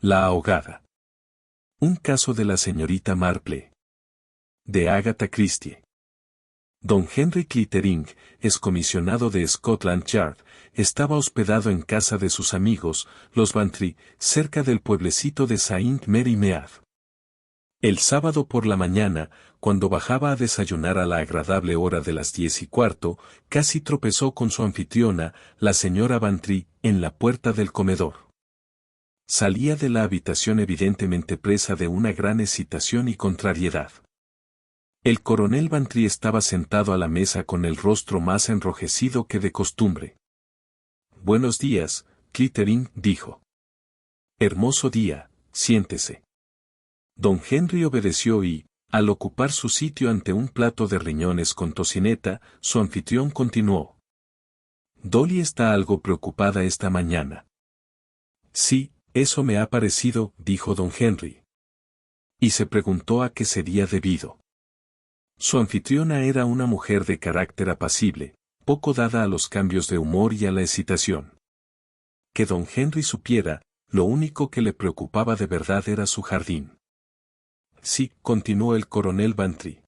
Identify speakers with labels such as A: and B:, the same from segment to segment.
A: La ahogada. Un caso de la señorita Marple. De Agatha Christie. Don Henry Clittering, excomisionado de Scotland Yard, estaba hospedado en casa de sus amigos, los Bantry, cerca del pueblecito de Saint Mary Mead. El sábado por la mañana, cuando bajaba a desayunar a la agradable hora de las 10:15, casi tropezó con su anfitriona, la señora Bantry, en la puerta del comedor. Salía de la habitación evidentemente presa de una gran excitación y contrariedad. El coronel Bantry estaba sentado a la mesa con el rostro más enrojecido que de costumbre. «Buenos días, Clittering», dijo. «Hermoso día, siéntese». Don Henry obedeció y, al ocupar su sitio ante un plato de riñones con tocineta, su anfitrión continuó. «Dolly está algo preocupada esta mañana». «Sí, eso me ha parecido», dijo don Henry. Y se preguntó a qué sería debido. Su anfitriona era una mujer de carácter apacible, poco dada a los cambios de humor y a la excitación. Que don Henry supiera, lo único que le preocupaba de verdad era su jardín. «Sí», continuó el coronel Bantry.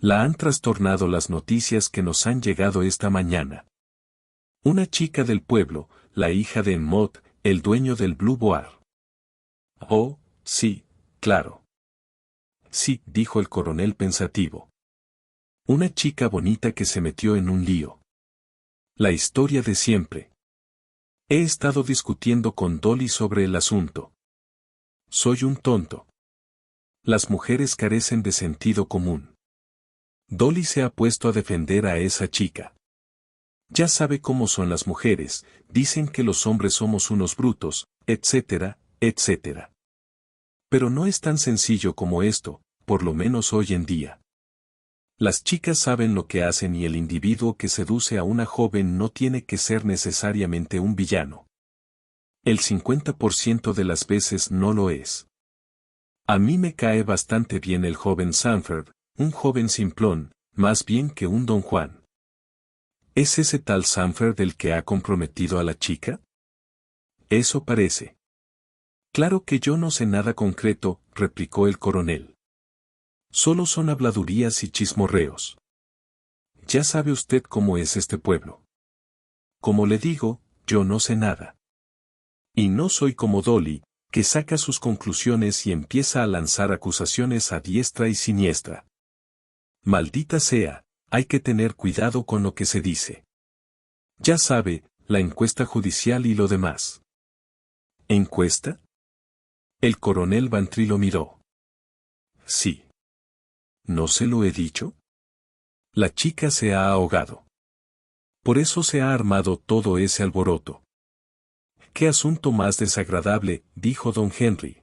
A: «La han trastornado las noticias que nos han llegado esta mañana. Una chica del pueblo, la hija de Mott, el dueño del Blue Boar». «Oh, sí, claro». «Sí», dijo el coronel pensativo. «Una chica bonita que se metió en un lío. La historia de siempre. He estado discutiendo con Dolly sobre el asunto. Soy un tonto. Las mujeres carecen de sentido común. Dolly se ha puesto a defender a esa chica. Ya sabe cómo son las mujeres, dicen que los hombres somos unos brutos, etcétera, etcétera. Pero no es tan sencillo como esto, por lo menos hoy en día. Las chicas saben lo que hacen y el individuo que seduce a una joven no tiene que ser necesariamente un villano. El 50% de las veces no lo es. A mí me cae bastante bien el joven Sanford, un joven simplón, más bien que un don Juan. ¿Es ese tal Sanford el que ha comprometido a la chica? Eso parece. Claro que yo no sé nada concreto, replicó el coronel. Solo son habladurías y chismorreos. Ya sabe usted cómo es este pueblo. Como le digo, yo no sé nada. Y no soy como Dolly, que saca sus conclusiones y empieza a lanzar acusaciones a diestra y siniestra. Maldita sea, hay que tener cuidado con lo que se dice. Ya sabe, la encuesta judicial y lo demás. ¿Encuesta? El coronel Bantry lo miró. Sí. ¿No se lo he dicho? La chica se ha ahogado. Por eso se ha armado todo ese alboroto. «Qué asunto más desagradable», dijo don Henry.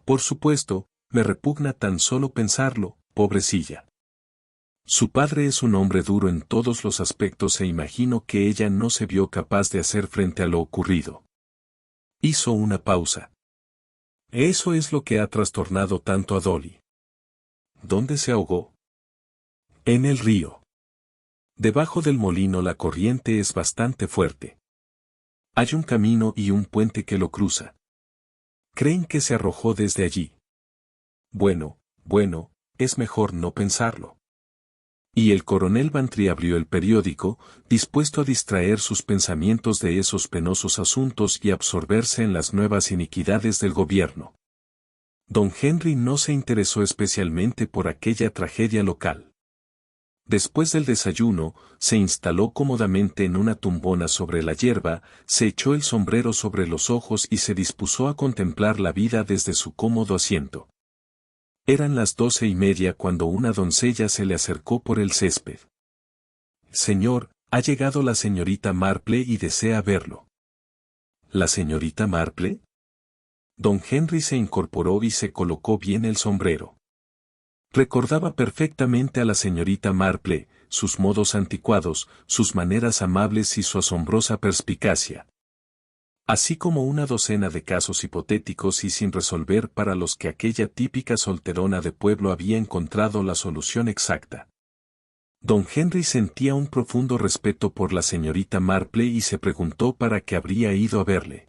A: «Por supuesto, me repugna tan solo pensarlo, pobrecilla. Su padre es un hombre duro en todos los aspectos e imagino que ella no se vio capaz de hacer frente a lo ocurrido». Hizo una pausa. «Eso es lo que ha trastornado tanto a Dolly». «¿Dónde se ahogó?» «En el río. Debajo del molino la corriente es bastante fuerte. Hay un camino y un puente que lo cruza. Creen que se arrojó desde allí. Bueno, es mejor no pensarlo». Y el coronel Bantry abrió el periódico, dispuesto a distraer sus pensamientos de esos penosos asuntos y absorberse en las nuevas iniquidades del gobierno. Don Henry no se interesó especialmente por aquella tragedia local. Después del desayuno, se instaló cómodamente en una tumbona sobre la hierba, se echó el sombrero sobre los ojos y se dispuso a contemplar la vida desde su cómodo asiento. Eran las 12:30 cuando una doncella se le acercó por el césped. «Señor, ha llegado la señorita Marple y desea verlo». «¿La señorita Marple?» Don Henry se incorporó y se colocó bien el sombrero. Recordaba perfectamente a la señorita Marple, sus modos anticuados, sus maneras amables y su asombrosa perspicacia. Así como una docena de casos hipotéticos y sin resolver para los que aquella típica solterona de pueblo había encontrado la solución exacta. Don Henry sentía un profundo respeto por la señorita Marple y se preguntó para qué habría ido a verle.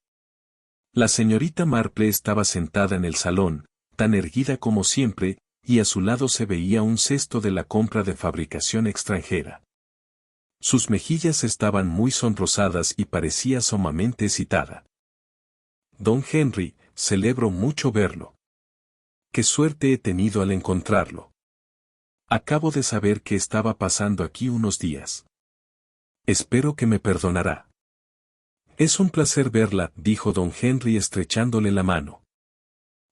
A: La señorita Marple estaba sentada en el salón, tan erguida como siempre, y a su lado se veía un cesto de la compra de fabricación extranjera. Sus mejillas estaban muy sonrosadas y parecía sumamente excitada. Don Henry, celebro mucho verlo. Qué suerte he tenido al encontrarlo. Acabo de saber que estaba pasando aquí unos días. Espero que me perdonará. Es un placer verla, dijo don Henry estrechándole la mano.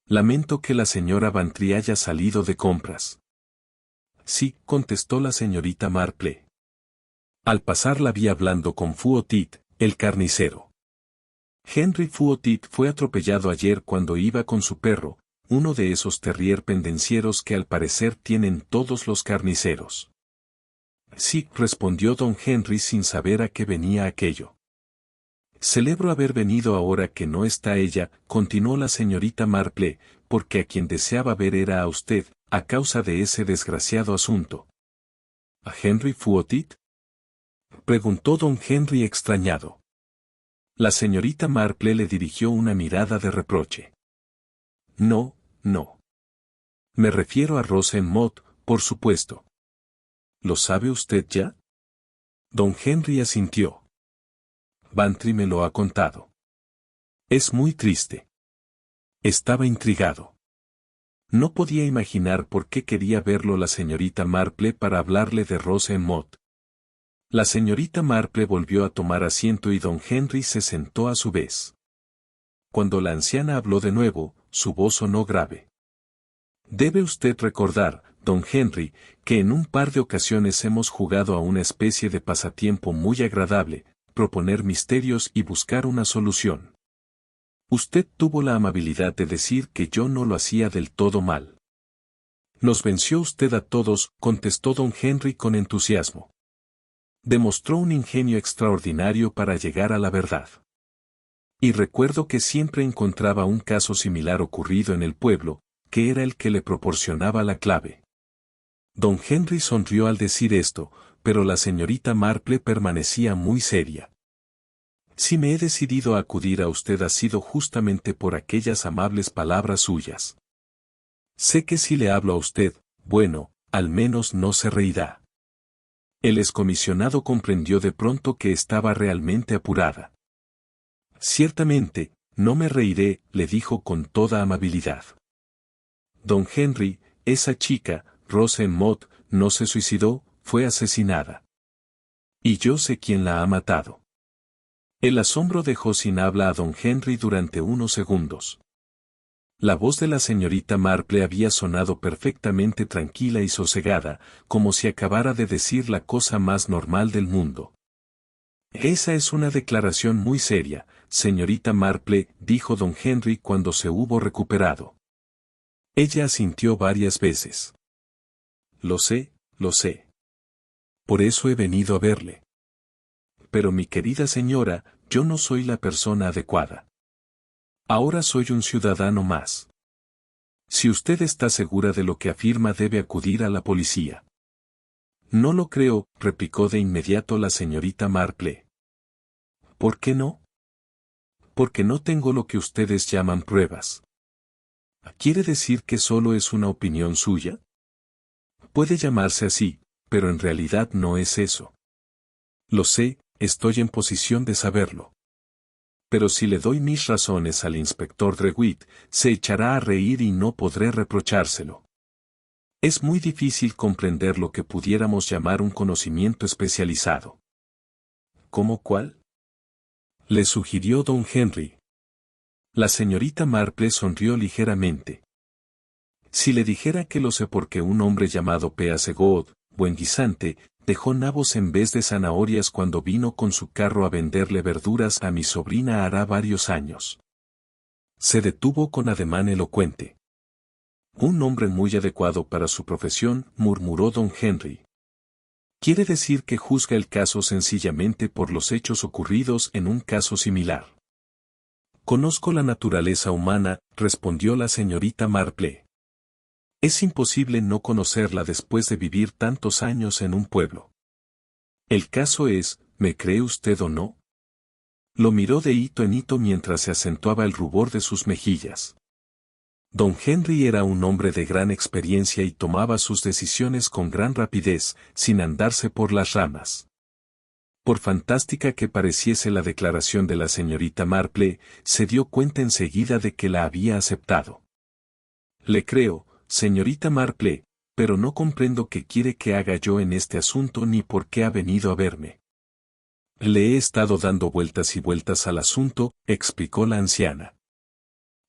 A: Lamento que la señora Bantry haya salido de compras. Sí, contestó la señorita Marple. Al pasar la vi hablando con Fouotit, el carnicero. Henry Fouotit fue atropellado ayer cuando iba con su perro, uno de esos terrier pendencieros que al parecer tienen todos los carniceros. Sí, respondió don Henry sin saber a qué venía aquello. Celebro haber venido ahora que no está ella, continuó la señorita Marple, porque a quien deseaba ver era a usted, a causa de ese desgraciado asunto. ¿A Henry Fouotit?, preguntó don Henry extrañado. La señorita Marple le dirigió una mirada de reproche. No, no. Me refiero a Rosemont, por supuesto. ¿Lo sabe usted ya? Don Henry asintió. Bantry me lo ha contado. Es muy triste. Estaba intrigado. No podía imaginar por qué quería verlo la señorita Marple para hablarle de Rosemont. La señorita Marple volvió a tomar asiento y don Henry se sentó a su vez. Cuando la anciana habló de nuevo, su voz sonó grave. Debe usted recordar, don Henry, que en un par de ocasiones hemos jugado a una especie de pasatiempo muy agradable, proponer misterios y buscar una solución. Usted tuvo la amabilidad de decir que yo no lo hacía del todo mal. Nos venció usted a todos, contestó don Henry con entusiasmo. Demostró un ingenio extraordinario para llegar a la verdad. Y recuerdo que siempre encontraba un caso similar ocurrido en el pueblo, que era el que le proporcionaba la clave. Don Henry sonrió al decir esto, pero la señorita Marple permanecía muy seria. Si me he decidido a acudir a usted ha sido justamente por aquellas amables palabras suyas. Sé que si le hablo a usted, bueno, al menos no se reirá. El excomisionado comprendió de pronto que estaba realmente apurada. Ciertamente, no me reiré, le dijo con toda amabilidad. Don Henry, esa chica, Rosemont, no se suicidó, fue asesinada. Y yo sé quién la ha matado. El asombro dejó sin habla a don Henry durante unos segundos. La voz de la señorita Marple había sonado perfectamente tranquila y sosegada, como si acabara de decir la cosa más normal del mundo. Esa es una declaración muy seria, señorita Marple, dijo don Henry cuando se hubo recuperado. Ella asintió varias veces. Lo sé, lo sé. Por eso he venido a verle. Pero mi querida señora, yo no soy la persona adecuada. Ahora soy un ciudadano más. Si usted está segura de lo que afirma debe acudir a la policía. No lo creo, replicó de inmediato la señorita Marple. ¿Por qué no? Porque no tengo lo que ustedes llaman pruebas. ¿Quiere decir que solo es una opinión suya? Puede llamarse así, pero en realidad no es eso. Lo sé, estoy en posición de saberlo. Pero si le doy mis razones al inspector DeWitt, se echará a reír y no podré reprochárselo. Es muy difícil comprender lo que pudiéramos llamar un conocimiento especializado. ¿Cómo cuál? Le sugirió don Henry. La señorita Marple sonrió ligeramente. Si le dijera que lo sé porque un hombre llamado Peasegod, buen guisante, dejó nabos en vez de zanahorias cuando vino con su carro a venderle verduras a mi sobrina hará varios años. Se detuvo con ademán elocuente. Un hombre muy adecuado para su profesión, murmuró don Henry. Quiere decir que juzga el caso sencillamente por los hechos ocurridos en un caso similar. Conozco la naturaleza humana, respondió la señorita Marple. Es imposible no conocerla después de vivir tantos años en un pueblo. El caso es, ¿me cree usted o no? Lo miró de hito en hito mientras se acentuaba el rubor de sus mejillas. Don Henry era un hombre de gran experiencia y tomaba sus decisiones con gran rapidez, sin andarse por las ramas. Por fantástica que pareciese la declaración de la señorita Marple, se dio cuenta enseguida de que la había aceptado. Le creo, señorita Marple, pero no comprendo qué quiere que haga yo en este asunto ni por qué ha venido a verme. Le he estado dando vueltas y vueltas al asunto, explicó la anciana.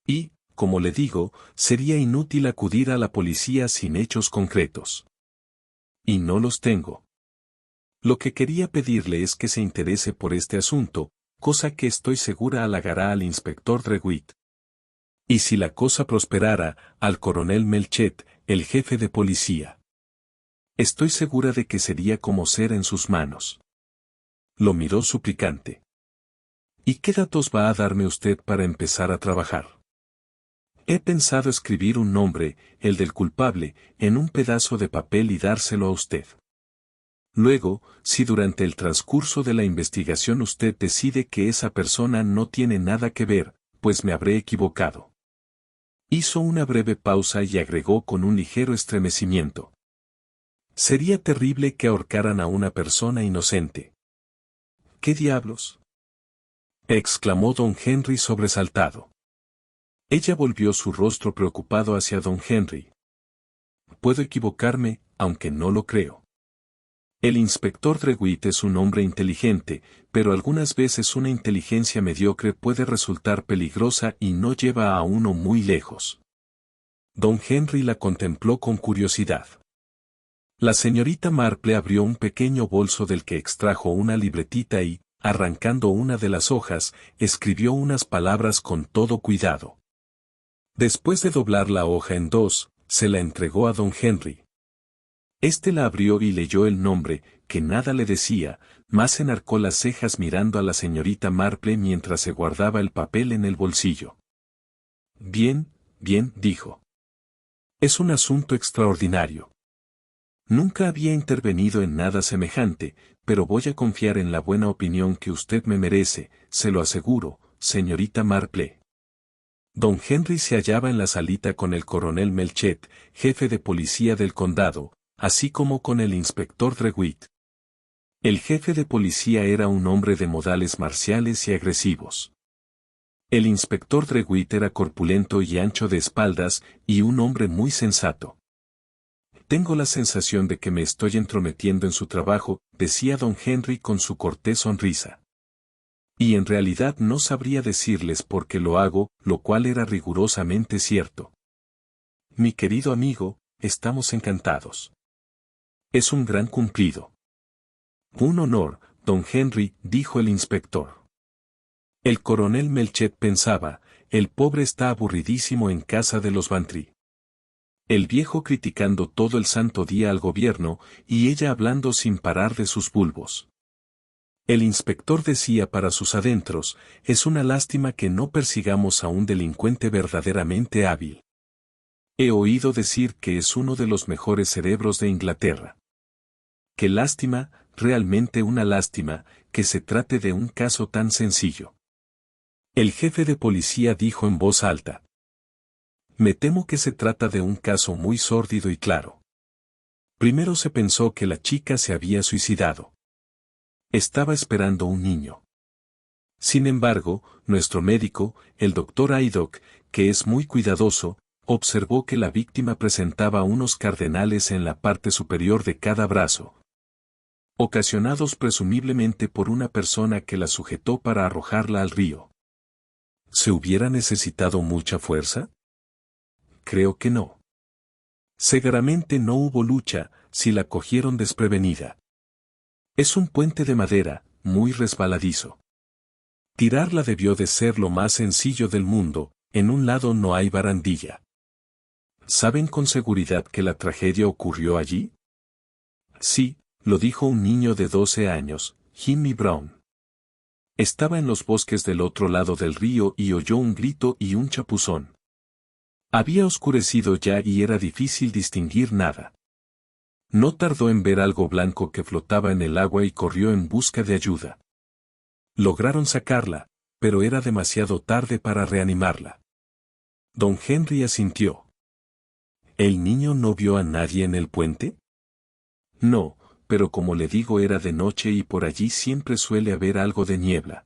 A: Y, como le digo, sería inútil acudir a la policía sin hechos concretos. Y no los tengo. Lo que quería pedirle es que se interese por este asunto, cosa que estoy segura halagará al inspector Drewitt. Y si la cosa prosperara, al coronel Melchet, el jefe de policía. Estoy segura de que sería como ser en sus manos. Lo miró suplicante. ¿Y qué datos va a darme usted para empezar a trabajar? He pensado escribir un nombre, el del culpable, en un pedazo de papel y dárselo a usted. Luego, si durante el transcurso de la investigación usted decide que esa persona no tiene nada que ver, pues me habré equivocado. Hizo una breve pausa y agregó con un ligero estremecimiento. Sería terrible que ahorcaran a una persona inocente. ¿Qué diablos? Exclamó don Henry sobresaltado. Ella volvió su rostro preocupado hacia don Henry. Puedo equivocarme, aunque no lo creo. El inspector Drewitt es un hombre inteligente, pero algunas veces una inteligencia mediocre puede resultar peligrosa y no lleva a uno muy lejos. Don Henry la contempló con curiosidad. La señorita Marple abrió un pequeño bolso del que extrajo una libretita y, arrancando una de las hojas, escribió unas palabras con todo cuidado. Después de doblar la hoja en dos, se la entregó a don Henry. Este la abrió y leyó el nombre, que nada le decía, más enarcó las cejas mirando a la señorita Marple mientras se guardaba el papel en el bolsillo. Bien, bien, dijo. Es un asunto extraordinario. Nunca había intervenido en nada semejante, pero voy a confiar en la buena opinión que usted me merece, se lo aseguro, señorita Marple. Don Henry se hallaba en la salita con el coronel Melchet, jefe de policía del condado, así como con el inspector Drewitt. El jefe de policía era un hombre de modales marciales y agresivos. El inspector Drewitt era corpulento y ancho de espaldas, y un hombre muy sensato. Tengo la sensación de que me estoy entrometiendo en su trabajo, decía don Henry con su cortés sonrisa. Y en realidad no sabría decirles por qué lo hago, lo cual era rigurosamente cierto. Mi querido amigo, estamos encantados. Es un gran cumplido. Un honor, don Henry, dijo el inspector. El coronel Melchet pensaba, el pobre está aburridísimo en casa de los Bantry. El viejo criticando todo el santo día al gobierno, y ella hablando sin parar de sus bulbos. El inspector decía para sus adentros, es una lástima que no persigamos a un delincuente verdaderamente hábil. He oído decir que es uno de los mejores cerebros de Inglaterra. Qué lástima, realmente una lástima, que se trate de un caso tan sencillo. El jefe de policía dijo en voz alta. Me temo que se trata de un caso muy sórdido y claro. Primero se pensó que la chica se había suicidado. Estaba esperando un niño. Sin embargo, nuestro médico, el doctor Haydock, que es muy cuidadoso, observó que la víctima presentaba unos cardenales en la parte superior de cada brazo, ocasionados presumiblemente por una persona que la sujetó para arrojarla al río. ¿Se hubiera necesitado mucha fuerza? Creo que no. Seguramente no hubo lucha, si la cogieron desprevenida. Es un puente de madera, muy resbaladizo. Tirarla debió de ser lo más sencillo del mundo, en un lado no hay barandilla. ¿Saben con seguridad que la tragedia ocurrió allí? Sí, lo dijo un niño de 12 años, Jimmy Brown. Estaba en los bosques del otro lado del río y oyó un grito y un chapuzón. Había oscurecido ya y era difícil distinguir nada. No tardó en ver algo blanco que flotaba en el agua y corrió en busca de ayuda. Lograron sacarla, pero era demasiado tarde para reanimarla. Don Henry asintió. ¿El niño no vio a nadie en el puente? No, pero como le digo era de noche y por allí siempre suele haber algo de niebla.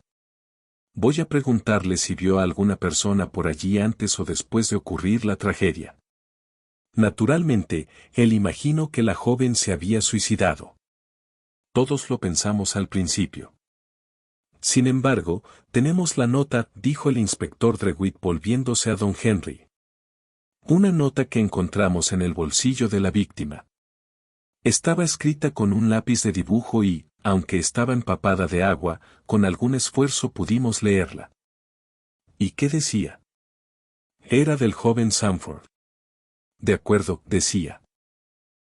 A: Voy a preguntarle si vio a alguna persona por allí antes o después de ocurrir la tragedia. Naturalmente, él imaginó que la joven se había suicidado. Todos lo pensamos al principio. Sin embargo, tenemos la nota, dijo el inspector Drewitt volviéndose a don Henry. Una nota que encontramos en el bolsillo de la víctima. Estaba escrita con un lápiz de dibujo y, aunque estaba empapada de agua, con algún esfuerzo pudimos leerla. ¿Y qué decía? Era del joven Sanford. De acuerdo, decía.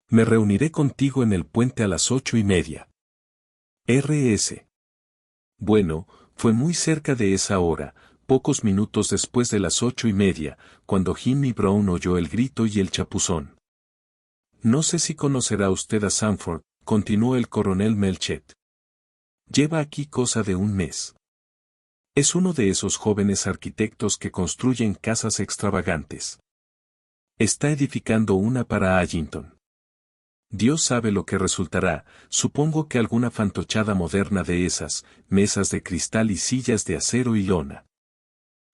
A: Me reuniré contigo en el puente a las 8:30. R.S. Bueno, fue muy cerca de esa hora, pocos minutos después de las 8:30, cuando Jimmy Brown oyó el grito y el chapuzón. No sé si conocerá usted a Sanford, continuó el coronel Melchett. Lleva aquí cosa de un mes. Es uno de esos jóvenes arquitectos que construyen casas extravagantes. Está edificando una para Allington. Dios sabe lo que resultará, supongo que alguna fantochada moderna de esas, mesas de cristal y sillas de acero y lona.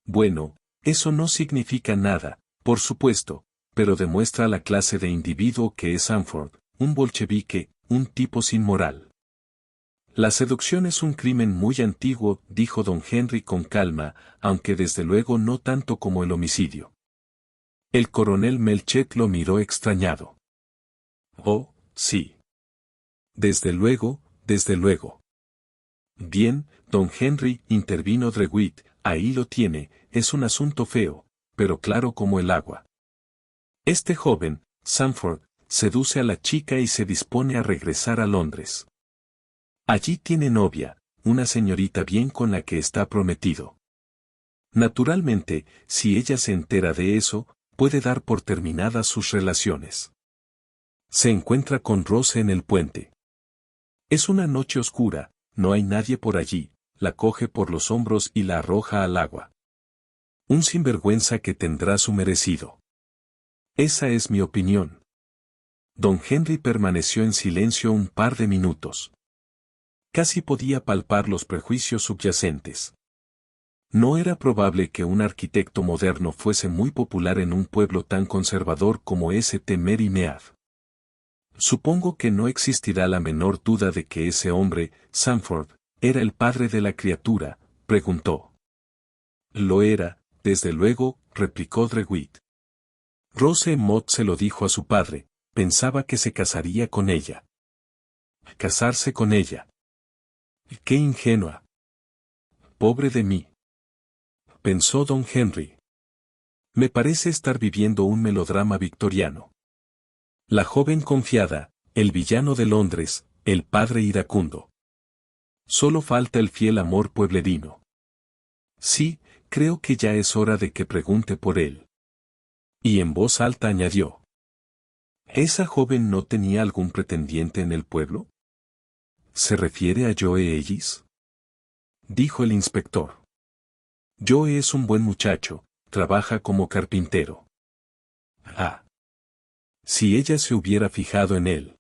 A: Bueno, eso no significa nada, por supuesto, pero demuestra la clase de individuo que es Sanford, un bolchevique, un tipo sin moral. La seducción es un crimen muy antiguo, dijo don Henry con calma, aunque desde luego no tanto como el homicidio. El coronel Melchett lo miró extrañado. Oh, sí. Desde luego, desde luego. Bien, don Henry, intervino Drewitt, ahí lo tiene, es un asunto feo, pero claro como el agua. Este joven, Sanford, seduce a la chica y se dispone a regresar a Londres. Allí tiene novia, una señorita bien con la que está prometido. Naturalmente, si ella se entera de eso, puede dar por terminadas sus relaciones. Se encuentra con Rose en el puente. Es una noche oscura, no hay nadie por allí, la coge por los hombros y la arroja al agua. Un sinvergüenza que tendrá su merecido. Esa es mi opinión. Don Henry permaneció en silencio un par de minutos. Casi podía palpar los prejuicios subyacentes. No era probable que un arquitecto moderno fuese muy popular en un pueblo tan conservador como St. Mary Mead. Supongo que no existirá la menor duda de que ese hombre, Sanford, era el padre de la criatura, preguntó. Lo era, desde luego, replicó Drewitt. Rose Mott se lo dijo a su padre, pensaba que se casaría con ella. Casarse con ella. ¡Qué ingenua! Pobre de mí. Pensó don Henry. Me parece estar viviendo un melodrama victoriano. La joven confiada, el villano de Londres, el padre iracundo. Solo falta el fiel amor pueblerino. Sí, creo que ya es hora de que pregunte por él. Y en voz alta añadió. ¿Esa joven no tenía algún pretendiente en el pueblo? ¿Se refiere a Joe Ellis? Dijo el inspector. Joe es un buen muchacho, trabaja como carpintero. Ah. Si ella se hubiera fijado en él.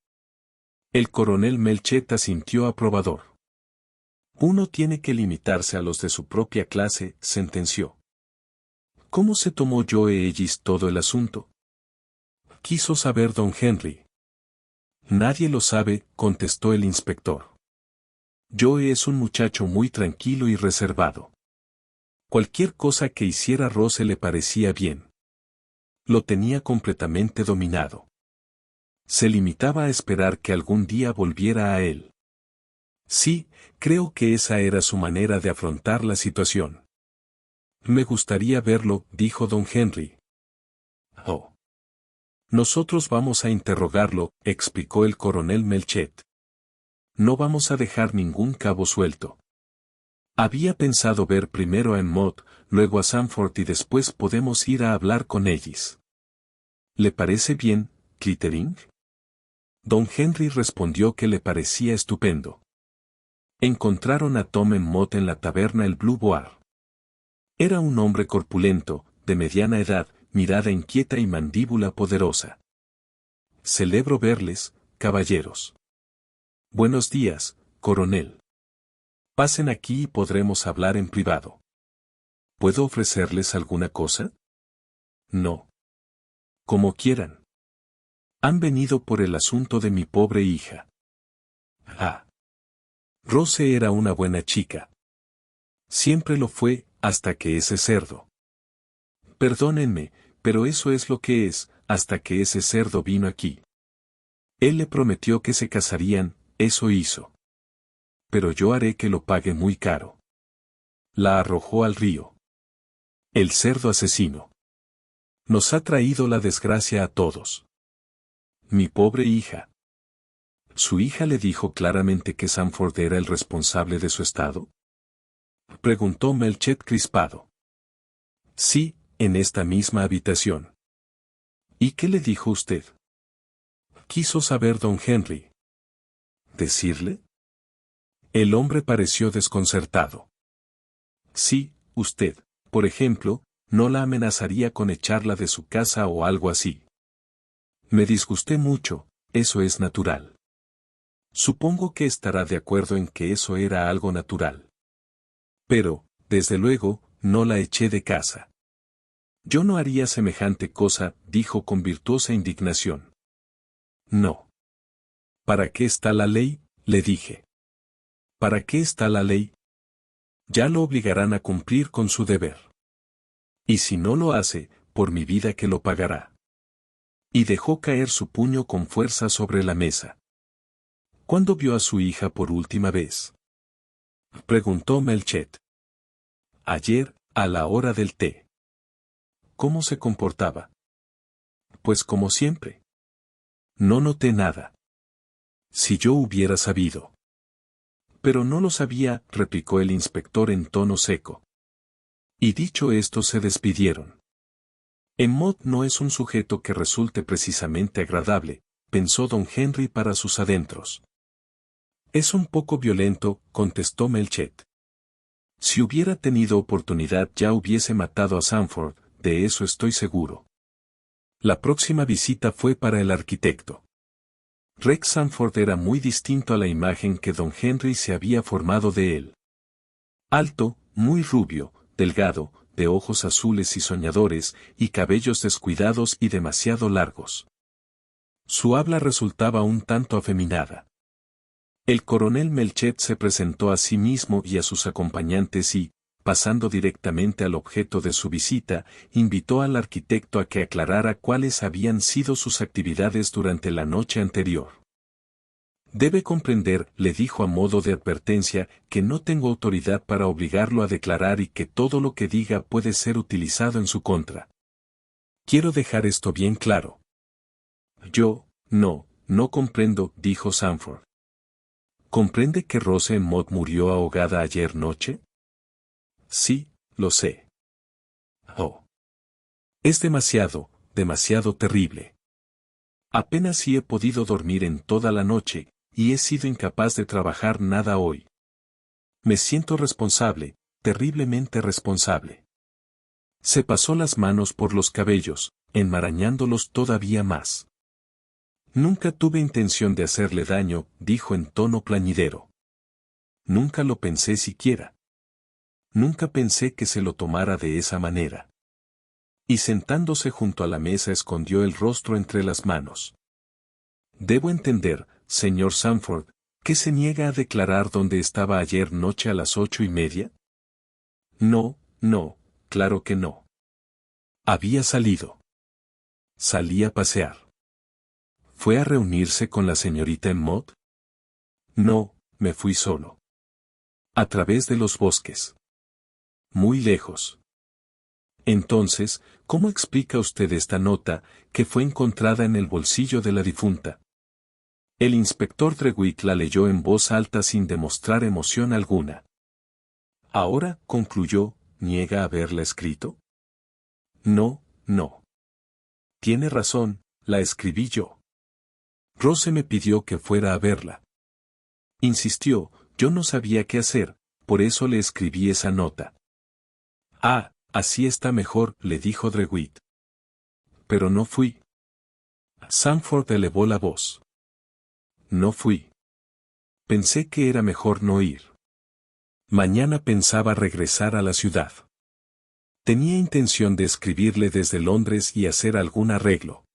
A: El coronel Melchett asintió aprobador. Uno tiene que limitarse a los de su propia clase, sentenció. ¿Cómo se tomó Joe Ellis todo el asunto? Quiso saber don Henry. Nadie lo sabe, contestó el inspector. Joe es un muchacho muy tranquilo y reservado. Cualquier cosa que hiciera Rose le parecía bien. Lo tenía completamente dominado. Se limitaba a esperar que algún día volviera a él. Sí, creo que esa era su manera de afrontar la situación. Me gustaría verlo, dijo don Henry. Oh. Nosotros vamos a interrogarlo, explicó el coronel Melchett. No vamos a dejar ningún cabo suelto. Había pensado ver primero a Mott, luego a Sanford y después podemos ir a hablar con Ellis. ¿Le parece bien, Clittering? Don Henry respondió que le parecía estupendo. Encontraron a Tom Emmott en la taberna El Blue Boar. Era un hombre corpulento, de mediana edad, mirada inquieta y mandíbula poderosa. Celebro verles, caballeros. Buenos días, coronel. Pasen aquí y podremos hablar en privado. ¿Puedo ofrecerles alguna cosa? No. Como quieran. Han venido por el asunto de mi pobre hija. Ah. Rose era una buena chica. Siempre lo fue, hasta que ese cerdo. Perdónenme, pero eso es lo que es, hasta que ese cerdo vino aquí. Él le prometió que se casarían, eso hizo. Pero yo haré que lo pague muy caro. La arrojó al río. El cerdo asesino. Nos ha traído la desgracia a todos. Mi pobre hija. ¿Su hija le dijo claramente que Sanford era el responsable de su estado? Preguntó Melchett crispado. Sí, en esta misma habitación. ¿Y qué le dijo usted? Quiso saber don Henry. ¿Decirle? El hombre pareció desconcertado. Sí, usted, por ejemplo, no la amenazaría con echarla de su casa o algo así. Me disgusté mucho, eso es natural. Supongo que estará de acuerdo en que eso era algo natural. Pero, desde luego, no la eché de casa. Yo no haría semejante cosa, dijo con virtuosa indignación. No. ¿Para qué está la ley?, le dije. ¿Para qué está la ley? Ya lo obligarán a cumplir con su deber. Y si no lo hace, por mi vida que lo pagará. Y dejó caer su puño con fuerza sobre la mesa. ¿Cuándo vio a su hija por última vez? Preguntó Melchett. Ayer, a la hora del té. ¿Cómo se comportaba? Pues como siempre. No noté nada. Si yo hubiera sabido. Pero no lo sabía, replicó el inspector en tono seco. Y dicho esto se despidieron. Emmott no es un sujeto que resulte precisamente agradable, pensó don Henry para sus adentros. Es un poco violento, contestó Melchett. Si hubiera tenido oportunidad ya hubiese matado a Sanford, de eso estoy seguro. La próxima visita fue para el arquitecto. Rex Sanford era muy distinto a la imagen que don Henry se había formado de él. Alto, muy rubio, delgado, de ojos azules y soñadores, y cabellos descuidados y demasiado largos. Su habla resultaba un tanto afeminada. El coronel Melchett se presentó a sí mismo y a sus acompañantes y, pasando directamente al objeto de su visita, invitó al arquitecto a que aclarara cuáles habían sido sus actividades durante la noche anterior. Debe comprender, le dijo a modo de advertencia, que no tengo autoridad para obligarlo a declarar y que todo lo que diga puede ser utilizado en su contra. Quiero dejar esto bien claro. No comprendo, dijo Sanford. ¿Comprende que Rose Emmott murió ahogada ayer noche? Sí, lo sé. Oh. Es demasiado terrible. Apenas si he podido dormir en toda la noche, y he sido incapaz de trabajar nada hoy. Me siento responsable, terriblemente responsable. Se pasó las manos por los cabellos, enmarañándolos todavía más. Nunca tuve intención de hacerle daño, dijo en tono plañidero. Nunca lo pensé siquiera. Nunca pensé que se lo tomara de esa manera. Y sentándose junto a la mesa escondió el rostro entre las manos. Debo entender, señor Sanford, que se niega a declarar dónde estaba ayer noche a las 8:30. No, claro que no. Había salido. Salí a pasear. ¿Fue a reunirse con la señorita Emmott? No, me fui solo. A través de los bosques. Muy lejos. Entonces, ¿cómo explica usted esta nota, que fue encontrada en el bolsillo de la difunta? El inspector Drewitt la leyó en voz alta sin demostrar emoción alguna. Ahora, concluyó, ¿niega haberla escrito? No. Tiene razón, la escribí yo. Rose me pidió que fuera a verla. Insistió, Yo no sabía qué hacer, por eso le escribí esa nota. Ah, así está mejor, le dijo DeWitt. Pero no fui. Sanford elevó la voz. No fui. Pensé que era mejor no ir. Mañana pensaba regresar a la ciudad. Tenía intención de escribirle desde Londres y hacer algún arreglo.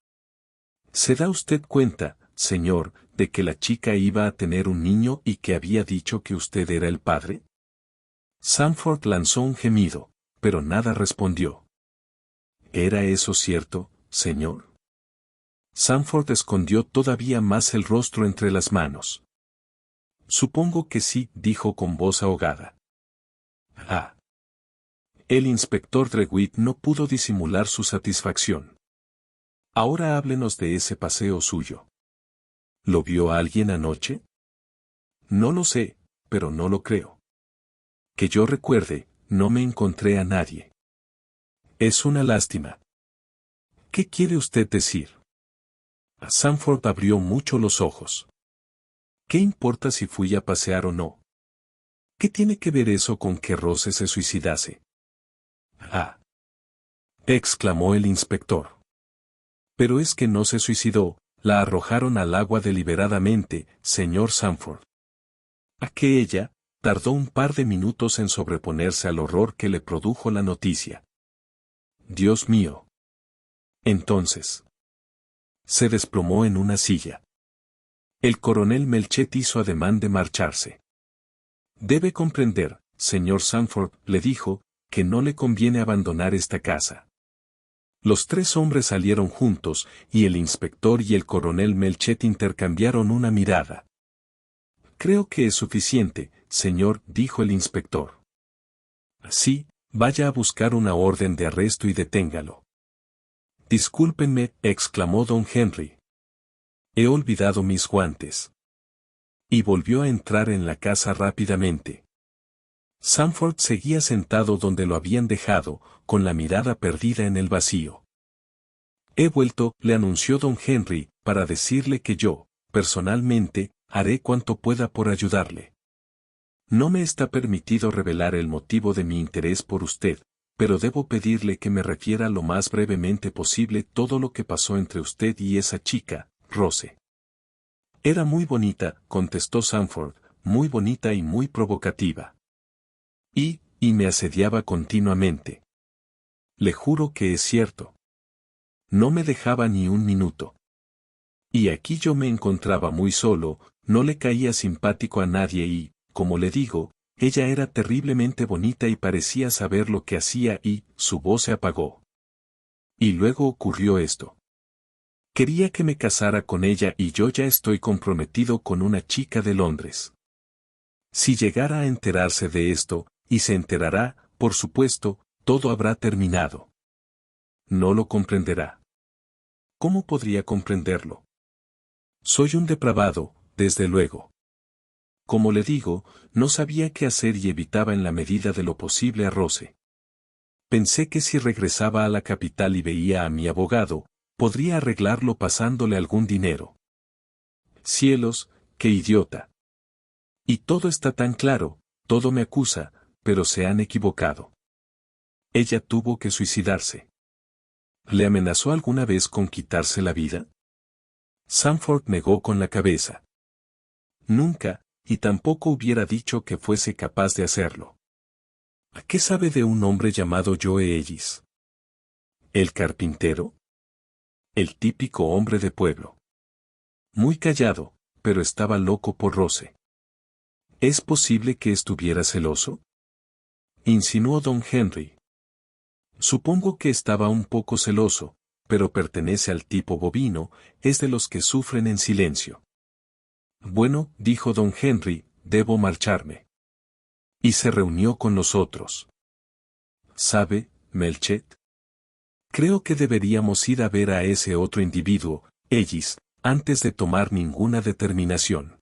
A: ¿Se da usted cuenta, señor, de que la chica iba a tener un niño y que había dicho que usted era el padre? Sanford lanzó un gemido, pero nada respondió. ¿Era eso cierto, señor? Sanford escondió todavía más el rostro entre las manos. Supongo que sí, dijo con voz ahogada. Ah. El inspector DeWitt no pudo disimular su satisfacción. Ahora háblenos de ese paseo suyo. ¿Lo vio alguien anoche? No lo sé, pero no lo creo. Que yo recuerde, no me encontré a nadie. Es una lástima. ¿Qué quiere usted decir? Sanford abrió mucho los ojos. ¿Qué importa si fui a pasear o no? ¿Qué tiene que ver eso con que Rose se suicidase? Ah. Exclamó el inspector. Pero es que no se suicidó, la arrojaron al agua deliberadamente, señor Sanford. A que ella, tardó un par de minutos en sobreponerse al horror que le produjo la noticia. Dios mío. Entonces. Se desplomó en una silla. El coronel Melchet hizo ademán de marcharse. Debe comprender, señor Sanford, le dijo, que no le conviene abandonar esta casa. Los tres hombres salieron juntos, y el inspector y el coronel Melchet intercambiaron una mirada. Creo que es suficiente, señor, dijo el inspector. Sí, vaya a buscar una orden de arresto y deténgalo. Discúlpenme, exclamó don Henry. He olvidado mis guantes. Y volvió a entrar en la casa rápidamente. Sanford seguía sentado donde lo habían dejado, con la mirada perdida en el vacío. He vuelto, le anunció don Henry, para decirle que yo, personalmente, haré cuanto pueda por ayudarle. No me está permitido revelar el motivo de mi interés por usted, pero debo pedirle que me refiera lo más brevemente posible todo lo que pasó entre usted y esa chica, Rose. Era muy bonita, contestó Sanford, muy bonita y muy provocativa. Y me asediaba continuamente. Le juro que es cierto. No me dejaba ni un minuto. Y aquí yo me encontraba muy solo, no le caía simpático a nadie y, como le digo, ella era terriblemente bonita y parecía saber lo que hacía y, su voz se apagó. Y luego ocurrió esto. Quería que me casara con ella y yo ya estoy comprometido con una chica de Londres. Si llegara a enterarse de esto, y se enterará, por supuesto, todo habrá terminado. No lo comprenderá. ¿Cómo podría comprenderlo? Soy un depravado, desde luego. Como le digo, no sabía qué hacer y evitaba en la medida de lo posible a Rose. Pensé que si regresaba a la capital y veía a mi abogado, podría arreglarlo pasándole algún dinero. Cielos, qué idiota. Y todo está tan claro, todo me acusa, pero se han equivocado. Ella tuvo que suicidarse. ¿Le amenazó alguna vez con quitarse la vida? Sanford negó con la cabeza. Nunca, y tampoco hubiera dicho que fuese capaz de hacerlo. ¿A qué sabe de un hombre llamado Joe Ellis? ¿El carpintero? El típico hombre de pueblo. Muy callado, pero estaba loco por Rose. ¿Es posible que estuviera celoso? Insinuó don Henry. Supongo que estaba un poco celoso, pero pertenece al tipo bovino, es de los que sufren en silencio. Bueno, dijo don Henry, debo marcharme. Y se reunió con los otros. ¿Sabe, Melchet? Creo que deberíamos ir a ver a ese otro individuo, Ellis, antes de tomar ninguna determinación.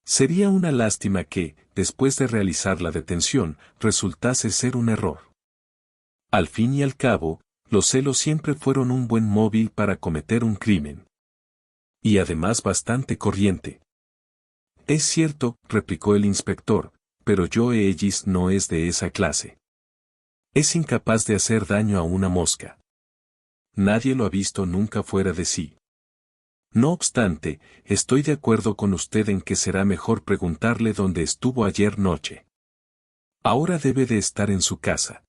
A: Sería una lástima que, después de realizar la detención, resultase ser un error. Al fin y al cabo, los celos siempre fueron un buen móvil para cometer un crimen. Y además bastante corriente. Es cierto, replicó el inspector, pero Joe Ellis no es de esa clase. Es incapaz de hacer daño a una mosca. Nadie lo ha visto nunca fuera de sí. No obstante, estoy de acuerdo con usted en que será mejor preguntarle dónde estuvo ayer noche. Ahora debe de estar en su casa.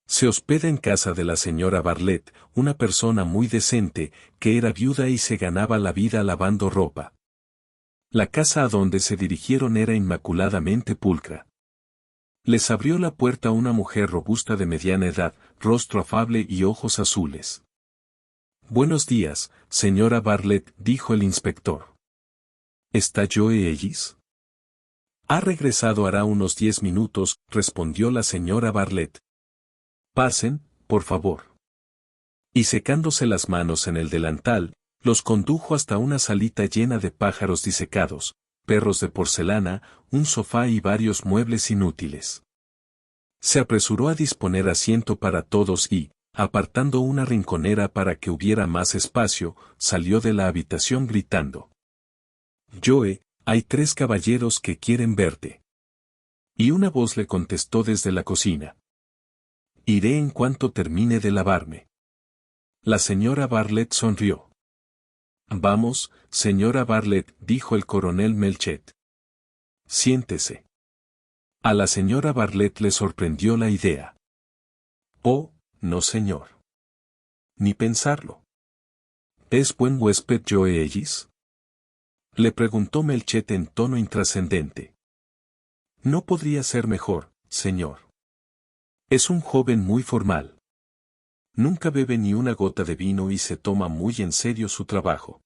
A: Se hospeda en casa de la señora Bartlett, una persona muy decente, que era viuda y se ganaba la vida lavando ropa. La casa a donde se dirigieron era inmaculadamente pulcra. Les abrió la puerta una mujer robusta de mediana edad, rostro afable y ojos azules. Buenos días, señora Bartlett, dijo el inspector. ¿Está Joe Ellis? Ha regresado hará unos 10 minutos, respondió la señora Bartlett. Pasen, por favor. Y secándose las manos en el delantal, los condujo hasta una salita llena de pájaros disecados, perros de porcelana, un sofá y varios muebles inútiles. Se apresuró a disponer asiento para todos y, apartando una rinconera para que hubiera más espacio, salió de la habitación gritando. Joe, hay 3 caballeros que quieren verte. Y una voz le contestó desde la cocina. Iré en cuanto termine de lavarme. La señora Bartlett sonrió. Vamos, señora Bartlett, dijo el coronel Melchett. Siéntese. A la señora Bartlett le sorprendió la idea. Oh, no señor. Ni pensarlo. ¿Es buen huésped Joe Ellis? Le preguntó Melchett en tono intrascendente. No podría ser mejor, señor. Es un joven muy formal. Nunca bebe ni una gota de vino y se toma muy en serio su trabajo.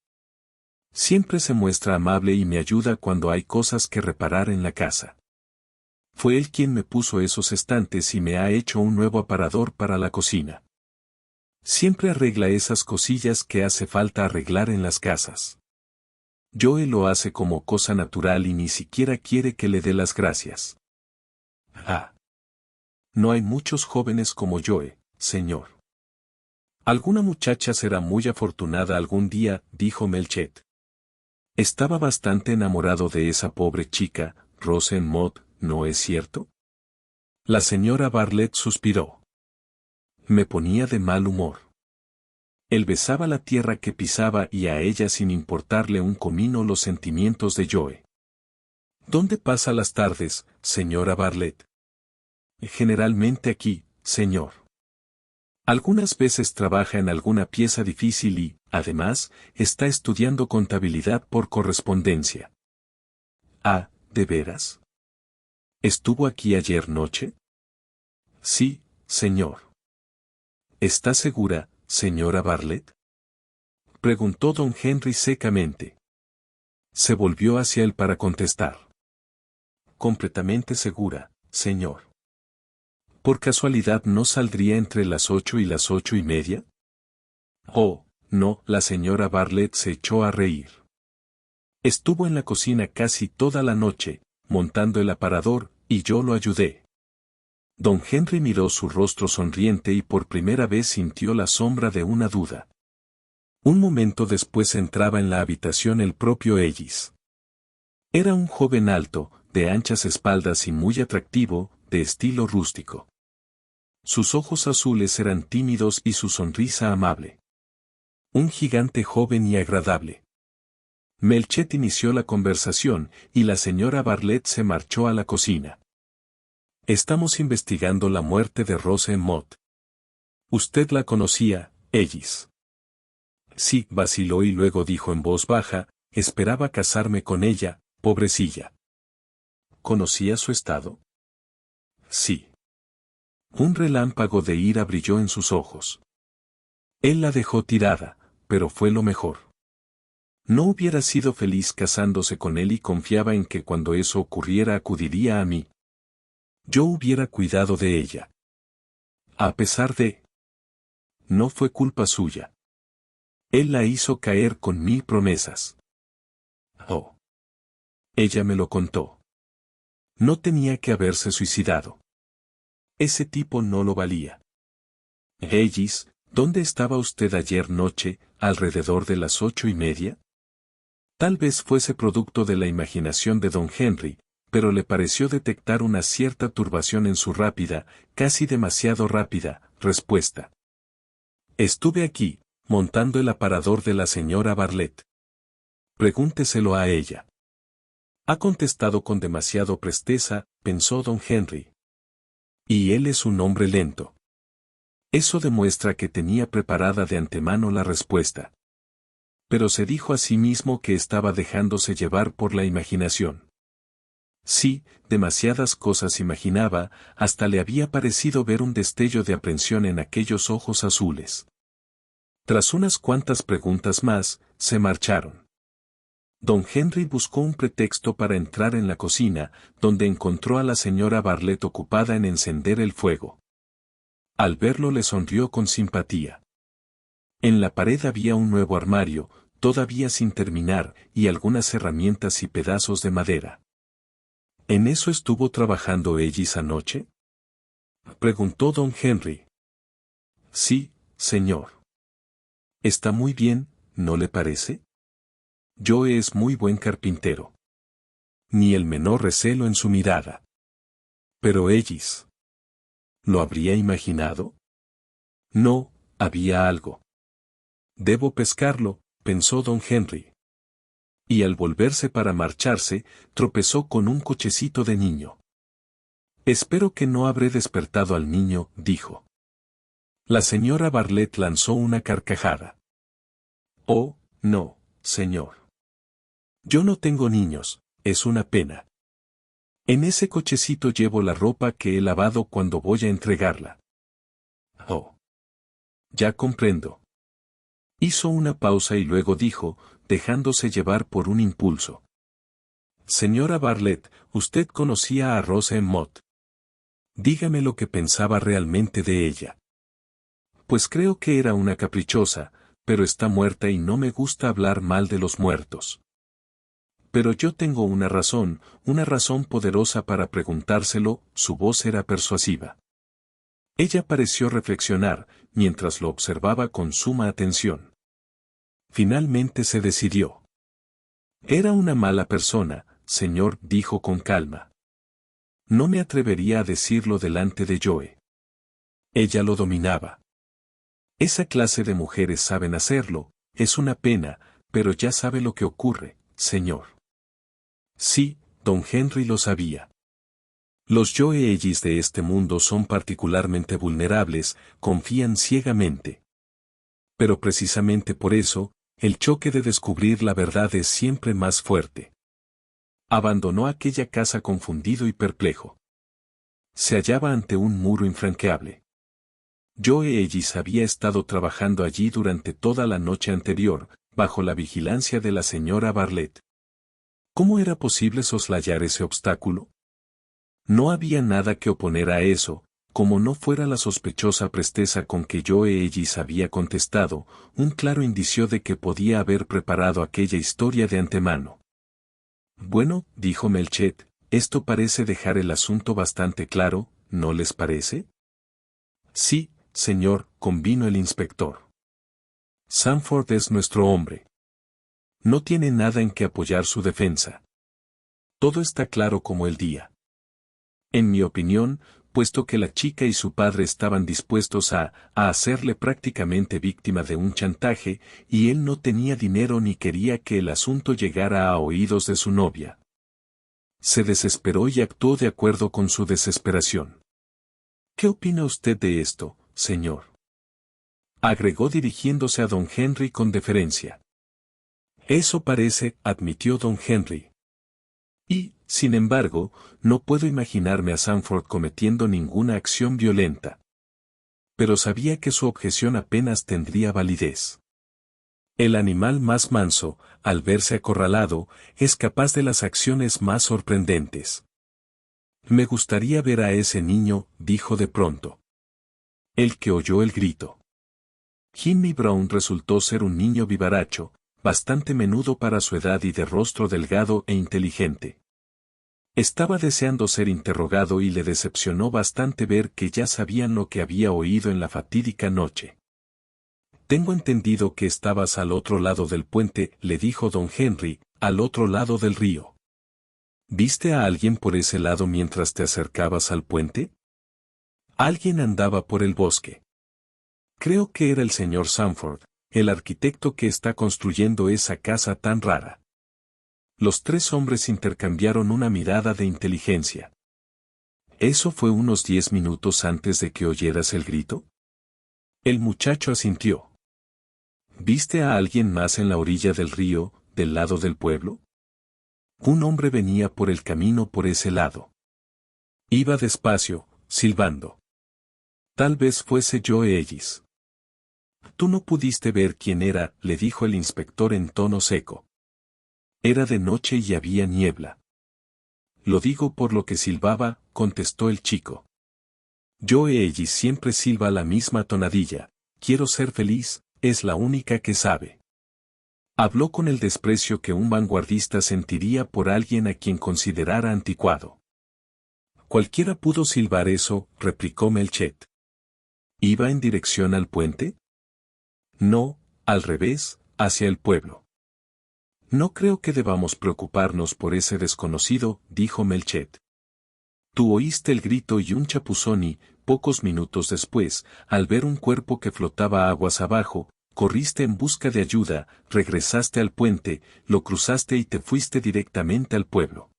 A: Siempre se muestra amable y me ayuda cuando hay cosas que reparar en la casa. Fue él quien me puso esos estantes y me ha hecho un nuevo aparador para la cocina. Siempre arregla esas cosillas que hace falta arreglar en las casas. Joe lo hace como cosa natural y ni siquiera quiere que le dé las gracias. Ah. No hay muchos jóvenes como Joe, señor. Alguna muchacha será muy afortunada algún día, dijo Melchett. Estaba bastante enamorado de esa pobre chica, Rosen Mott, ¿no es cierto? La señora Bartlett suspiró. Me ponía de mal humor. Él besaba la tierra que pisaba y a ella sin importarle un comino los sentimientos de Joe. ¿Dónde pasa las tardes, señora Bartlett? Generalmente aquí, señor. Algunas veces trabaja en alguna pieza difícil y, además, está estudiando contabilidad por correspondencia. Ah, ¿de veras? ¿Estuvo aquí ayer noche? Sí, señor. ¿Está segura, señora Bartlett? Preguntó don Henry secamente. Se volvió hacia él para contestar. Completamente segura, señor. ¿Por casualidad no saldría entre las 8 y las 8:30? Oh, no, la señora Bartlett se echó a reír. Estuvo en la cocina casi toda la noche, montando el aparador, y yo lo ayudé. Don Henry miró su rostro sonriente y por primera vez sintió la sombra de una duda. Un momento después entraba en la habitación el propio Ellis. Era un joven alto, de anchas espaldas y muy atractivo, de estilo rústico. Sus ojos azules eran tímidos y su sonrisa amable. Un gigante joven y agradable. Melchett inició la conversación, y la señora Bartlett se marchó a la cocina. Estamos investigando la muerte de Rosen Mott. ¿Usted la conocía, Ellis? Sí, vaciló y luego dijo en voz baja, esperaba casarme con ella, pobrecilla. ¿Conocía su estado? Sí. Un relámpago de ira brilló en sus ojos. Él la dejó tirada, pero fue lo mejor. No hubiera sido feliz casándose con él y confiaba en que cuando eso ocurriera acudiría a mí. Yo hubiera cuidado de ella. A pesar de... No fue culpa suya. Él la hizo caer con 1000 promesas. Oh. Ella me lo contó. No tenía que haberse suicidado. Ese tipo no lo valía. Ellis, ¿dónde estaba usted ayer noche, alrededor de las 8:30? Tal vez fuese producto de la imaginación de don Henry, pero le pareció detectar una cierta turbación en su rápida, casi demasiado rápida, respuesta. Estuve aquí, montando el aparador de la señora Bartlett. Pregúnteselo a ella. Ha contestado con demasiado presteza, pensó don Henry. Y él es un hombre lento. Eso demuestra que tenía preparada de antemano la respuesta. Pero se dijo a sí mismo que estaba dejándose llevar por la imaginación. Sí, demasiadas cosas imaginaba, hasta le había parecido ver un destello de aprensión en aquellos ojos azules. Tras unas cuantas preguntas más, se marcharon. Don Henry buscó un pretexto para entrar en la cocina, donde encontró a la señora Bartlett ocupada en encender el fuego. Al verlo le sonrió con simpatía. En la pared había un nuevo armario, todavía sin terminar, y algunas herramientas y pedazos de madera. ¿En eso estuvo trabajando Ellis anoche?, preguntó don Henry. Sí, señor. Está muy bien, ¿no le parece? Joe es muy buen carpintero. Ni el menor recelo en su mirada. Pero Ellis. ¿Lo habría imaginado? No, había algo. Debo pescarlo, pensó don Henry. Y al volverse para marcharse, tropezó con un cochecito de niño. Espero que no habré despertado al niño, dijo. La señora Bartlett lanzó una carcajada. Oh, no, señor. Yo no tengo niños, es una pena. En ese cochecito llevo la ropa que he lavado cuando voy a entregarla. Oh. Ya comprendo. Hizo una pausa y luego dijo, dejándose llevar por un impulso. Señora Bartlett, usted conocía a Rose Mott. Dígame lo que pensaba realmente de ella. Pues creo que era una caprichosa, pero está muerta y no me gusta hablar mal de los muertos. Pero yo tengo una razón poderosa para preguntárselo, su voz era persuasiva. Ella pareció reflexionar, mientras lo observaba con suma atención. Finalmente se decidió. Era una mala persona, señor, dijo con calma. No me atrevería a decirlo delante de Joe. Ella lo dominaba. Esa clase de mujeres saben hacerlo, es una pena, pero ya sabe lo que ocurre, señor. Sí, don Henry lo sabía. Los Joe Ellis de este mundo son particularmente vulnerables, confían ciegamente. Pero precisamente por eso, el choque de descubrir la verdad es siempre más fuerte. Abandonó aquella casa confundido y perplejo. Se hallaba ante un muro infranqueable. Joe Ellis había estado trabajando allí durante toda la noche anterior, bajo la vigilancia de la señora Bartlett. ¿Cómo era posible soslayar ese obstáculo? No había nada que oponer a eso, como no fuera la sospechosa presteza con que Joe Ellis había contestado, un claro indicio de que podía haber preparado aquella historia de antemano. Bueno, dijo Melchett, esto parece dejar el asunto bastante claro, ¿no les parece? Sí, señor, convino el inspector. Sanford es nuestro hombre. No tiene nada en que apoyar su defensa. Todo está claro como el día. En mi opinión, puesto que la chica y su padre estaban dispuestos a hacerle prácticamente víctima de un chantaje, y él no tenía dinero ni quería que el asunto llegara a oídos de su novia. Se desesperó y actuó de acuerdo con su desesperación. ¿Qué opina usted de esto, señor?, agregó dirigiéndose a don Henry con deferencia. Eso parece, admitió don Henry. Y, sin embargo, no puedo imaginarme a Sanford cometiendo ninguna acción violenta. Pero sabía que su objeción apenas tendría validez. El animal más manso, al verse acorralado, es capaz de las acciones más sorprendentes. Me gustaría ver a ese niño, dijo de pronto. El que oyó el grito. Jimmy Brown resultó ser un niño vivaracho, bastante menudo para su edad y de rostro delgado e inteligente. Estaba deseando ser interrogado y le decepcionó bastante ver que ya sabían lo que había oído en la fatídica noche. Tengo entendido que estabas al otro lado del puente, le dijo don Henry, al otro lado del río. ¿Viste a alguien por ese lado mientras te acercabas al puente? Alguien andaba por el bosque. Creo que era el señor Sanford, el arquitecto que está construyendo esa casa tan rara. Los tres hombres intercambiaron una mirada de inteligencia. ¿Eso fue unos 10 minutos antes de que oyeras el grito? El muchacho asintió. ¿Viste a alguien más en la orilla del río, del lado del pueblo? Un hombre venía por el camino por ese lado. Iba despacio, silbando. Tal vez fuese Joe Ellis. Tú no pudiste ver quién era, le dijo el inspector en tono seco. Era de noche y había niebla. Lo digo por lo que silbaba, contestó el chico. Joe Ellis siempre silba la misma tonadilla. Quiero ser feliz, es la única que sabe. Habló con el desprecio que un vanguardista sentiría por alguien a quien considerara anticuado. Cualquiera pudo silbar eso, replicó Melchett. ¿Iba en dirección al puente? No, al revés, hacia el pueblo. No creo que debamos preocuparnos por ese desconocido, dijo Melchett. Tú oíste el grito y un chapuzón y, pocos minutos después, al ver un cuerpo que flotaba aguas abajo, corriste en busca de ayuda, regresaste al puente, lo cruzaste y te fuiste directamente al pueblo.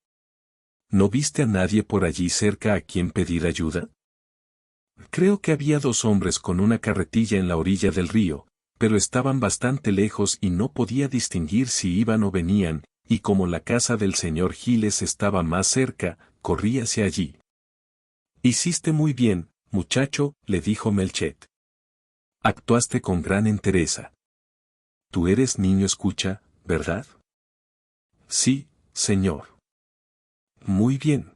A: ¿No viste a nadie por allí cerca a quien pedir ayuda? Creo que había 2 hombres con una carretilla en la orilla del río, pero estaban bastante lejos y no podía distinguir si iban o venían, y como la casa del señor Giles estaba más cerca, corrí hacia allí. Hiciste muy bien, muchacho, le dijo Melchett. Actuaste con gran entereza. Tú eres niño escucha, ¿verdad? Sí, señor. Muy bien.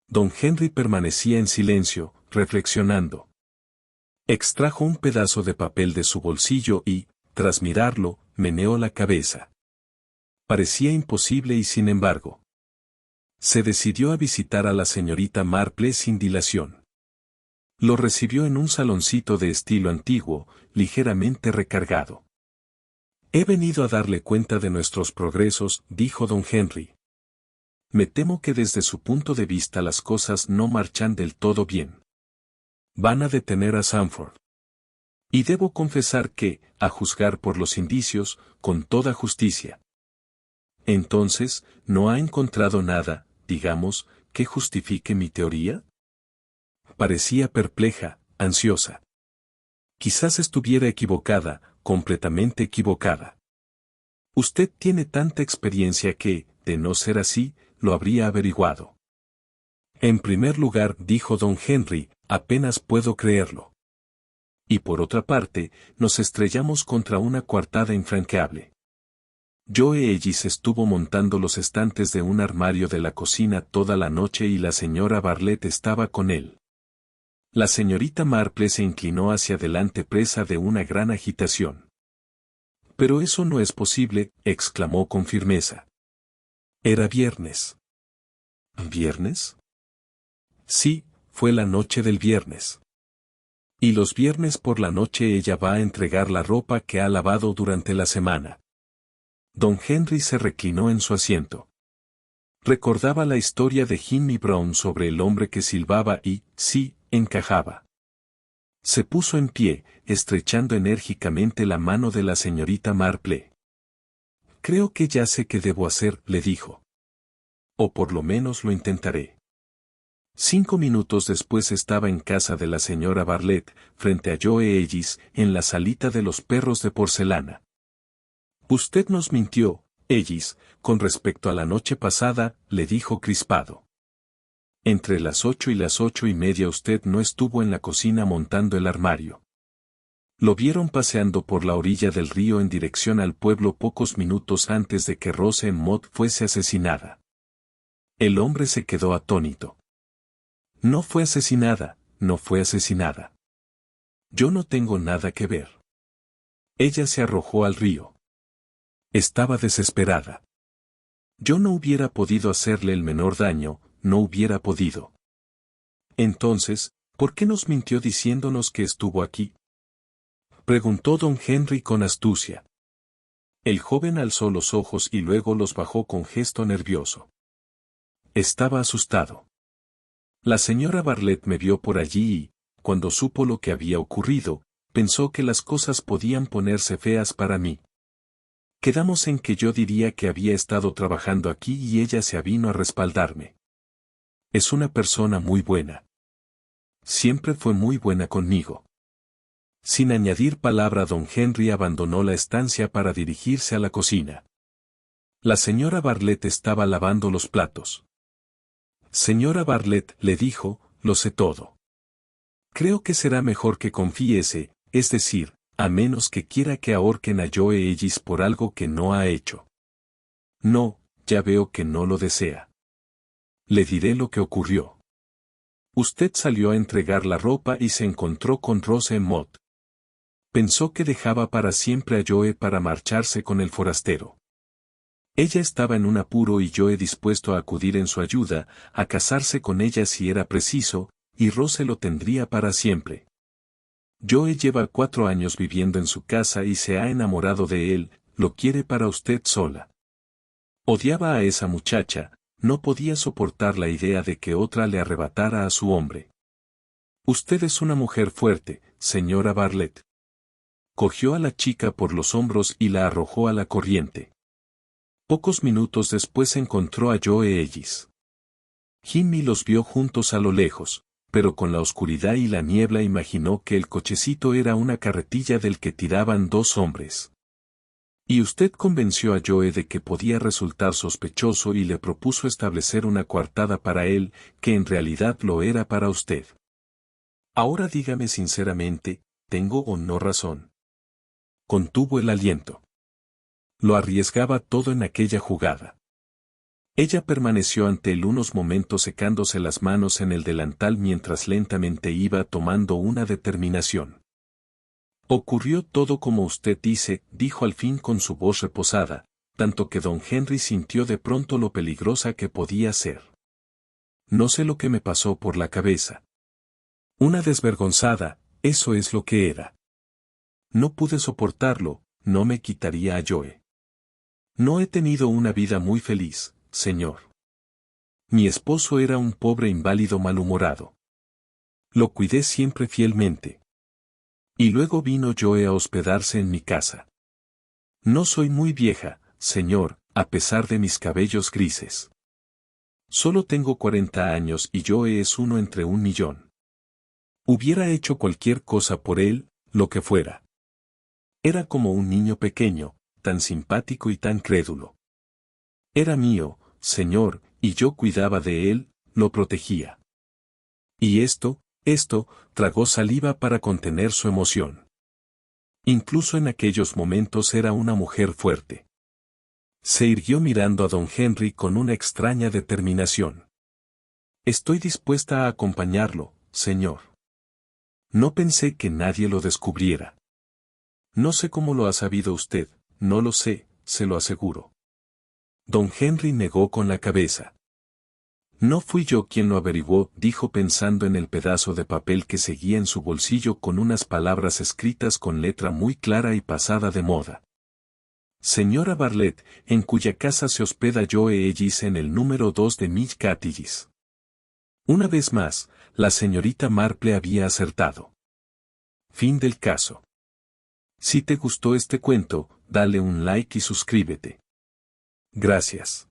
A: Don Henry permanecía en silencio, reflexionando. Extrajo un pedazo de papel de su bolsillo y, tras mirarlo, meneó la cabeza. Parecía imposible y sin embargo. Se decidió a visitar a la señorita Marple sin dilación. Lo recibió en un saloncito de estilo antiguo, ligeramente recargado. He venido a darle cuenta de nuestros progresos, dijo don Henry. Me temo que desde su punto de vista las cosas no marchan del todo bien. Van a detener a Sanford. Y debo confesar que, a juzgar por los indicios, con toda justicia. Entonces, ¿no ha encontrado nada, digamos, que justifique mi teoría? Parecía perpleja, ansiosa. Quizás estuviera equivocada, completamente equivocada. Usted tiene tanta experiencia que, de no ser así, lo habría averiguado. En primer lugar, dijo don Henry, apenas puedo creerlo. Y por otra parte, nos estrellamos contra una coartada infranqueable. Joe Ellis estuvo montando los estantes de un armario de la cocina toda la noche y la señora Bartlett estaba con él. La señorita Marple se inclinó hacia adelante presa de una gran agitación. Pero eso no es posible, exclamó con firmeza. Era viernes. ¿Viernes? Sí, fue la noche del viernes. Y los viernes por la noche ella va a entregar la ropa que ha lavado durante la semana. Don Henry se reclinó en su asiento. Recordaba la historia de Jimmy Brown sobre el hombre que silbaba y, sí, encajaba. Se puso en pie, estrechando enérgicamente la mano de la señorita Marple. Creo que ya sé qué debo hacer, le dijo. O por lo menos lo intentaré. 5 minutos después estaba en casa de la señora Bartlett, frente a Joe Ellis, en la salita de los perros de porcelana. Usted nos mintió, Ellis, con respecto a la noche pasada, le dijo crispado. Entre las 8 y las 8:30 usted no estuvo en la cocina montando el armario. Lo vieron paseando por la orilla del río en dirección al pueblo pocos minutos antes de que Rose Mott fuese asesinada. El hombre se quedó atónito. No fue asesinada, no fue asesinada. Yo no tengo nada que ver. Ella se arrojó al río. Estaba desesperada. Yo no hubiera podido hacerle el menor daño, no hubiera podido. Entonces, ¿por qué nos mintió diciéndonos que estuvo aquí? Preguntó don Henry con astucia. El joven alzó los ojos y luego los bajó con gesto nervioso. Estaba asustado. La señora Bartlett me vio por allí y, cuando supo lo que había ocurrido, pensó que las cosas podían ponerse feas para mí. Quedamos en que yo diría que había estado trabajando aquí y ella se avino a respaldarme. Es una persona muy buena. Siempre fue muy buena conmigo. Sin añadir palabra, don Henry abandonó la estancia para dirigirse a la cocina. La señora Bartlett estaba lavando los platos. Señora Bartlett, le dijo, lo sé todo. Creo que será mejor que confiese, es decir, a menos que quiera que ahorquen a Joe Ellis por algo que no ha hecho. No, ya veo que no lo desea. Le diré lo que ocurrió. Usted salió a entregar la ropa y se encontró con Rose Mott. Pensó que dejaba para siempre a Joe para marcharse con el forastero. Ella estaba en un apuro y Joe dispuesto a acudir en su ayuda, a casarse con ella si era preciso, y Rose lo tendría para siempre. Joe lleva 4 años viviendo en su casa y se ha enamorado de él, lo quiere para usted sola. Odiaba a esa muchacha, no podía soportar la idea de que otra le arrebatara a su hombre. Usted es una mujer fuerte, señora Bartlett. Cogió a la chica por los hombros y la arrojó a la corriente. Pocos minutos después encontró a Joe Ellis. Jimmy los vio juntos a lo lejos, pero con la oscuridad y la niebla imaginó que el cochecito era una carretilla del que tiraban 2 hombres. Y usted convenció a Joe de que podía resultar sospechoso y le propuso establecer una coartada para él, que en realidad lo era para usted. Ahora dígame sinceramente, ¿tengo o no razón? Contuvo el aliento. Lo arriesgaba todo en aquella jugada. Ella permaneció ante él unos momentos secándose las manos en el delantal mientras lentamente iba tomando una determinación. Ocurrió todo como usted dice, dijo al fin con su voz reposada, tanto que don Henry sintió de pronto lo peligrosa que podía ser. No sé lo que me pasó por la cabeza. Una desvergonzada, eso es lo que era. No pude soportarlo, no me quitaría a Joe. No he tenido una vida muy feliz, señor. Mi esposo era un pobre inválido malhumorado. Lo cuidé siempre fielmente. Y luego vino Joe a hospedarse en mi casa. No soy muy vieja, señor, a pesar de mis cabellos grises. Solo tengo 40 años y Joe es uno entre 1.000.000. Hubiera hecho cualquier cosa por él, lo que fuera. Era como un niño pequeño, tan simpático y tan crédulo. Era mío, señor, y yo cuidaba de él, lo protegía. Y esto, tragó saliva para contener su emoción. Incluso en aquellos momentos era una mujer fuerte. Se irguió mirando a don Henry con una extraña determinación. Estoy dispuesta a acompañarlo, señor. No pensé que nadie lo descubriera. No sé cómo lo ha sabido usted, no lo sé, se lo aseguro. Don Henry negó con la cabeza. No fui yo quien lo averiguó, dijo pensando en el pedazo de papel que seguía en su bolsillo con unas palabras escritas con letra muy clara y pasada de moda. Señora Bartlett, en cuya casa se hospeda Joe Ellis en el número 2 de Mill Cottages. Una vez más, la señorita Marple había acertado. Fin del caso. Si te gustó este cuento, dale un like y suscríbete. Gracias.